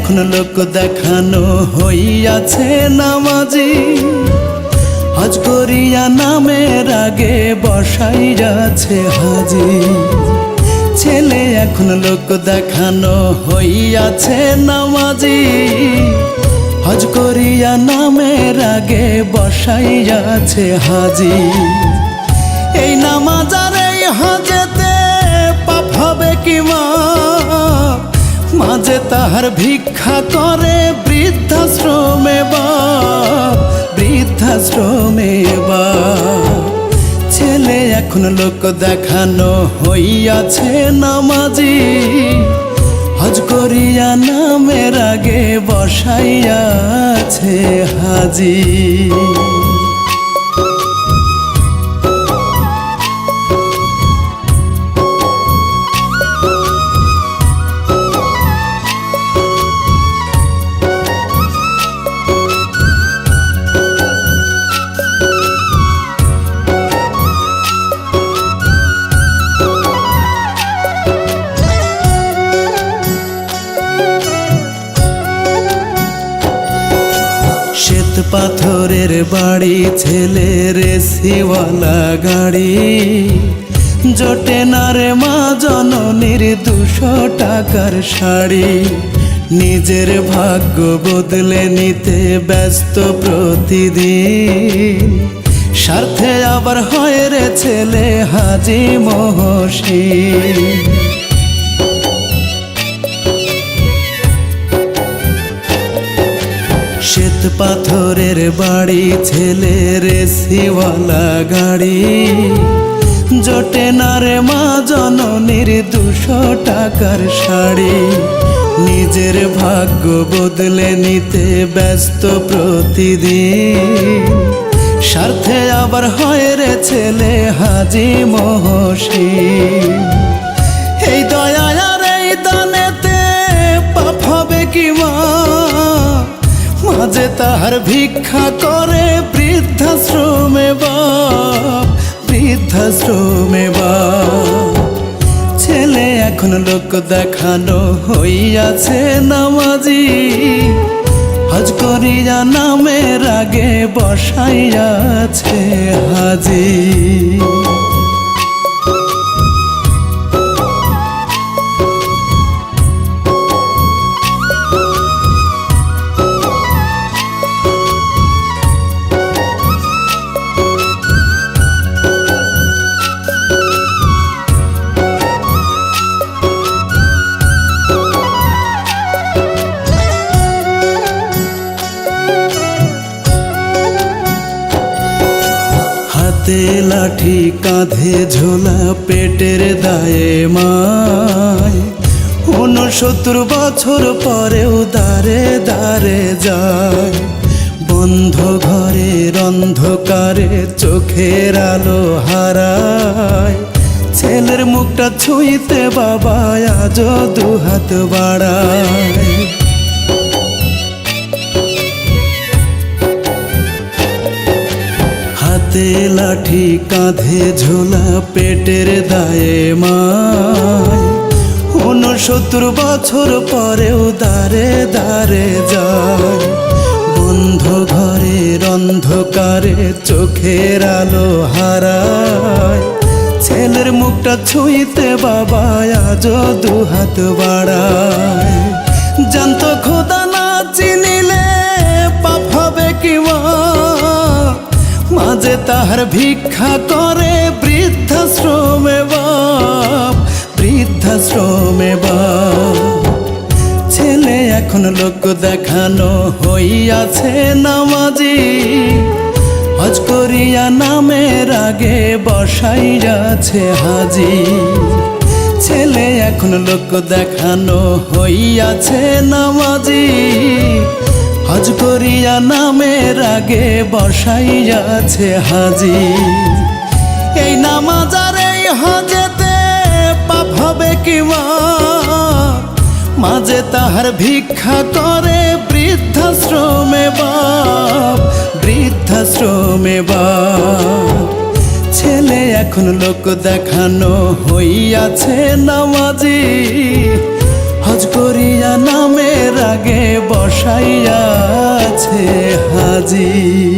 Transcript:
এখন লোক দেখানো হইয়াছে নামাজি, হজ করিয়া নামের আগে বসাইয়াছে হাজি। ছেলে এখন লোক দেখানো হইয়াছে নামাজি, হজ করিয়া নামের আগে বসাইয়াছে হাজি। এই নামাজ আর এই হজেতে পাপ হবে কি মাঝে তাহার ভিক্ষা করে বৃদ্ধাশ্রমে বাপ, বৃদ্ধাশ্রমে বাপ। ছেলে এখন লোক দেখানো হইয়াছে নামাজি, হজ করিয়া নামের আগে বসাইয়াছে হাজি। শ্বেত পাথরের বাড়ি, ছেলের এসিওয়ালা গাড়ি, জোটে না রে মা জননীর 200 টাকার শাড়ি। নিজের ভাগ্য বদলে নিতে ব্যস্ত প্রতিদিন, স্বার্থে আবার হয় রে ছেলে হাজি মহসিন। শ্বেত পাথরের বাড়ি, ছেলের এসিওয়ালা গাড়ি, জোটে না রে মা জননীর 200 টাকার শাড়ি। নিজের ভাগ্য বদলে নিতে ব্যস্ত প্রতিদিন, স্বার্থে আবার হয় রে ছেলে হাজি মহসিন। এই দয়া আর এই দানেতে পাপ হবে কি মাঝে তাহার ভিক্ষা করে বৃদ্ধাশ্রমে বাপ, বৃদ্ধাশ্রমে বাপ। ছেলে এখন লোক দেখানো হইয়াছে নামাজি, হজ করিয়া নামের আগে বসাইয়াছে হাজি। হাতে লাঠি, কাঁধে ঝোলা, পেটের দায়ে মায়, 69 বছর পরেও দাঁড়ে দাঁড়ে যায়। বন্ধ ঘরের অন্ধকারে চোখের আলো হারায়, ছেলের মুখটা ছুঁইতে বাবা আজও 2 হাত বাড়ায়। হাতে লাঠি, কাঁধে ঝোলা, পেটের দায়ে মায়, 69 বছর পরেও দাঁড়ে দাঁড়ে যায়। বন্ধ ঘরের অন্ধকারে চোখের আলো হারায়, ছেলের মুখটা ছুঁইতে বাবা আজও 2 হাত বাড়ায়। জানতো খোদা না চিনিলে পাপ হবে কি মাঝে তাহার ভিক্ষা করে বৃদ্ধাশ্রমে বাপ, বৃদ্ধাশ্রমে বাপ। ছেলে এখন লোক দেখানো হইয়াছে নামাজি, হজ করিয়া নামের আগে বসাইয়াছে হাজি। ছেলে এখন লোক দেখানো হইয়াছে নামাজি, হজ করিয়া নামের আগে বসাইয়াছে হাজি। এই নামাজ আর এই হজেতে পাপ হবে কি মাঝে তাহার ভিক্ষা করে বৃদ্ধাশ্রমে বাপ, বৃদ্ধাশ্রমে বাপ। ছেলে এখন লোক দেখানো হইয়াছে নামাজি, হজ করিয়া নামের আগে হাজির।